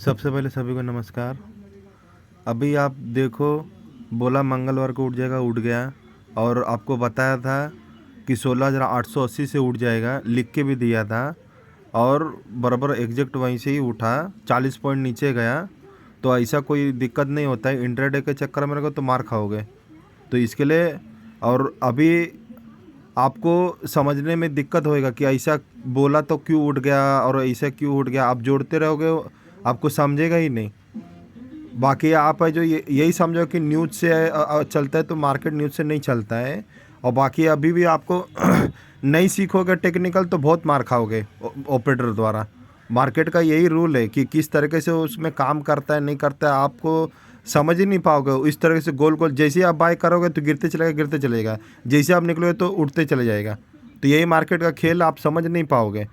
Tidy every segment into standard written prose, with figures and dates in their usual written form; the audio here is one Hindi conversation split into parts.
सबसे पहले सभी को नमस्कार। अभी आप देखो, बोला मंगलवार को उठ जाएगा, उठ गया। और आपको बताया था कि 16,880 से उठ जाएगा, लिख के भी दिया था। और बराबर एग्जैक्ट वहीं से ही उठा, 40 पॉइंट नीचे गया। तो ऐसा कोई दिक्कत नहीं होता है, इंट्राडे के चक्कर में रखो तो मार खाओगे। तो इसके लिए और अभी आपको समझने में दिक्कत होएगा कि ऐसा बोला तो क्यों उठ गया और ऐसा क्यों उठ गया। आप जोड़ते रहोगे, आपको समझेगा ही नहीं। बाकी आप है जो यही समझो कि न्यूज़ से चलता है, तो मार्केट न्यूज़ से नहीं चलता है। और बाकी अभी भी आपको नहीं सीखोगे टेक्निकल तो बहुत मार खाओगे ऑपरेटर द्वारा। मार्केट का यही रूल है कि किस तरीके से उसमें काम करता है नहीं करता है, आपको समझ ही नहीं पाओगे। इस तरह से गोल गोल जैसे आप बाय करोगे तो गिरते चलेगा, जैसे आप निकलोगे तो उठते चले जाएगा। तो यही मार्केट का खेल, आप समझ नहीं पाओगे।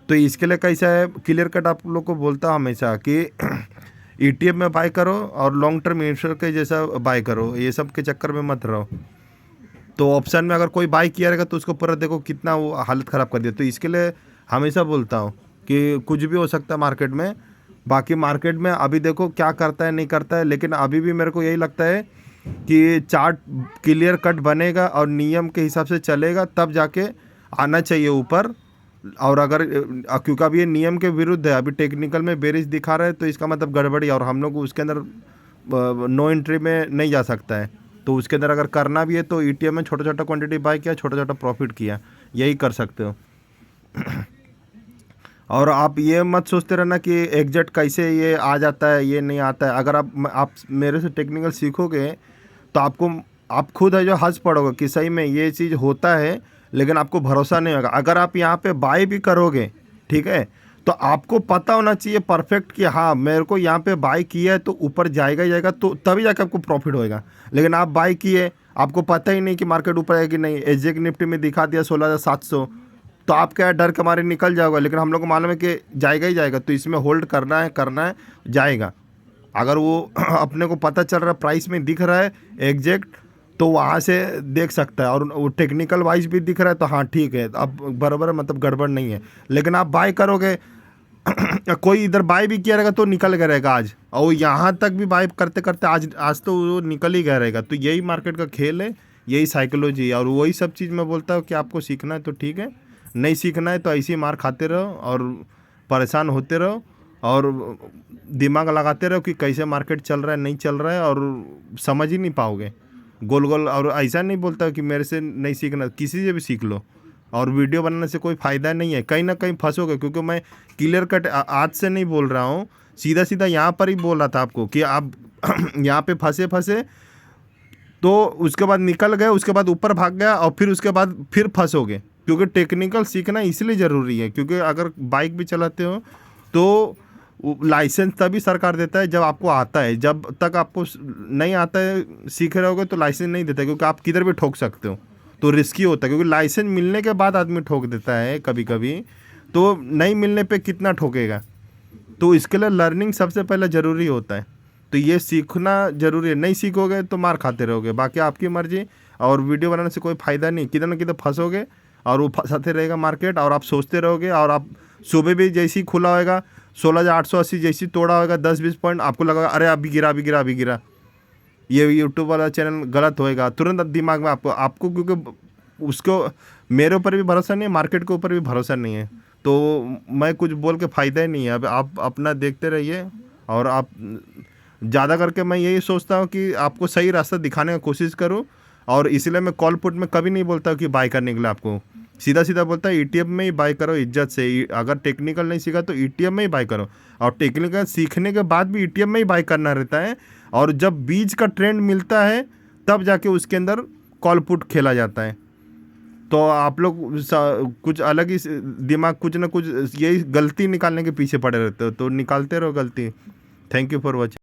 तो इसके लिए कैसा है, क्लियर कट आप लोग को बोलता हूँ हमेशा कि ईटीएफ में बाय करो और लॉन्ग टर्म इन्वेस्टर के जैसा बाय करो, ये सब के चक्कर में मत रहो। तो ऑप्शन में अगर कोई बाय किया रहेगा तो उसको पूरा देखो कितना वो हालत ख़राब कर दिया। तो इसके लिए हमेशा बोलता हूँ कि कुछ भी हो सकता है मार्केट में। बाकी मार्केट में अभी देखो क्या करता है नहीं करता है, लेकिन अभी भी मेरे को यही लगता है कि चार्ट क्लियर कट बनेगा और नियम के हिसाब से चलेगा, तब जाके आना चाहिए ऊपर। और अगर क्योंकि अभी ये नियम के विरुद्ध है, अभी टेक्निकल में बेरिश दिखा रहा है, तो इसका मतलब गड़बड़ी, और हम लोग उसके अंदर नो एंट्री में नहीं जा सकता है। तो उसके अंदर अगर करना भी है तो ईटीएफ में छोटा छोटा क्वांटिटी बाय किया, छोटा छोटा प्रॉफिट किया, यही कर सकते हो। और आप ये मत सोचते रहना कि एग्जैक्ट कैसे ये आ जाता है ये नहीं आता है। अगर आप मेरे से टेक्निकल सीखोगे तो आप खुद है जो हंस पड़ोगे कि सही में ये चीज़ होता है, लेकिन आपको भरोसा नहीं होगा। अगर आप यहाँ पे बाय भी करोगे, ठीक है, तो आपको पता होना चाहिए परफेक्ट कि हाँ मेरे को यहाँ पे बाय किया है तो ऊपर जाएगा ही जाएगा, तो तभी जाकर आपको प्रॉफिट होएगा। लेकिन आप बाय किए, आपको पता ही नहीं कि मार्केट ऊपर आएगी नहीं, एग्जैक्ट निफ्टी में दिखा दिया 16,700, तो आप क्या डर के मारे निकल जाओगे। लेकिन हम लोग को मालूम है कि जाएगा ही जाएगा, तो इसमें होल्ड करना है जाएगा। अगर वो अपने को पता चल रहा है, प्राइस में दिख रहा है एग्जैक्ट, तो वहाँ से देख सकता है। और वो टेक्निकल वाइज भी दिख रहा है तो हाँ ठीक है, अब बराबर है, मतलब गड़बड़ नहीं है। लेकिन आप बाय करोगे कोई इधर बाय भी किया रहेगा तो निकल गया रहेगा आज, और यहाँ तक भी बाय करते करते आज तो वो निकल ही गया रहेगा। तो यही मार्केट का खेल है, यही साइकोलॉजी है। और वही सब चीज़ मैं बोलता हूँ कि आपको सीखना है तो ठीक है, नहीं सीखना है तो ऐसे ही मार खाते रहो और परेशान होते रहो और दिमाग लगाते रहो कि कैसे मार्केट चल रहा है नहीं चल रहा है, और समझ ही नहीं पाओगे गोल गोल। और ऐसा नहीं बोलता कि मेरे से नहीं सीखना, किसी से भी सीख लो। और वीडियो बनाने से कोई फ़ायदा नहीं है, कहीं ना कहीं फंसोगे। क्योंकि मैं क्लियर कट आज से नहीं बोल रहा हूँ, सीधा सीधा यहाँ पर ही बोल रहा था आपको कि आप यहाँ पे फंसे तो उसके बाद निकल गए, उसके बाद ऊपर भाग गया और फिर उसके बाद फिर फंसोगे। क्योंकि टेक्निकल सीखना इसलिए ज़रूरी है, क्योंकि अगर बाइक भी चलाते हो तो लाइसेंस तभी सरकार देता है जब आपको आता है। जब तक आपको नहीं आता है, सीख रहे होगे, तो लाइसेंस नहीं देता, क्योंकि आप किधर भी ठोक सकते हो। तो रिस्की होता है, क्योंकि लाइसेंस मिलने के बाद आदमी ठोक देता है कभी कभी, तो नहीं मिलने पे कितना ठोकेगा। तो इसके लिए लर्निंग सबसे पहले ज़रूरी होता है। तो ये सीखना ज़रूरी है, नहीं सीखोगे तो मार खाते रहोगे। बाकी आपकी मर्जी, और वीडियो बनाने से कोई फ़ायदा नहीं, किधर ना किधर फंसोगे और वो फंसाते रहेगा मार्केट। और आप सोचते रहोगे, और आप सुबह भी जैसे ही खुला होएगा 16,880 जैसी तोड़ा होगा 10-20 पॉइंट, आपको लगा अरे अभी गिरा, ये यूट्यूब वाला चैनल गलत होएगा, तुरंत दिमाग में आपको क्योंकि उसको मेरे ऊपर भी भरोसा नहीं है, मार्केट के ऊपर भी भरोसा नहीं है, तो मैं कुछ बोल के फ़ायदा ही नहीं है। अब आप अपना देखते रहिए। और आप ज़्यादा करके मैं यही सोचता हूँ कि आपको सही रास्ता दिखाने की कोशिश करूँ। और इसलिए मैं कॉल पुट में कभी नहीं बोलता कि बाय करने के लिए, आपको सीधा सीधा बोलता है ईटीएफ में ही बाय करो इज्जत से। अगर टेक्निकल नहीं सीखा तो ईटीएफ में ही बाय करो, और टेक्निकल सीखने के बाद भी ईटीएफ में ही बाय करना रहता है। और जब बीच का ट्रेंड मिलता है तब जाके उसके अंदर कॉल पुट खेला जाता है। तो आप लोग कुछ अलग ही दिमाग, कुछ ना कुछ यही गलती निकालने के पीछे पड़े रहते हो, तो निकालते रहो गलती। Thank you for watching.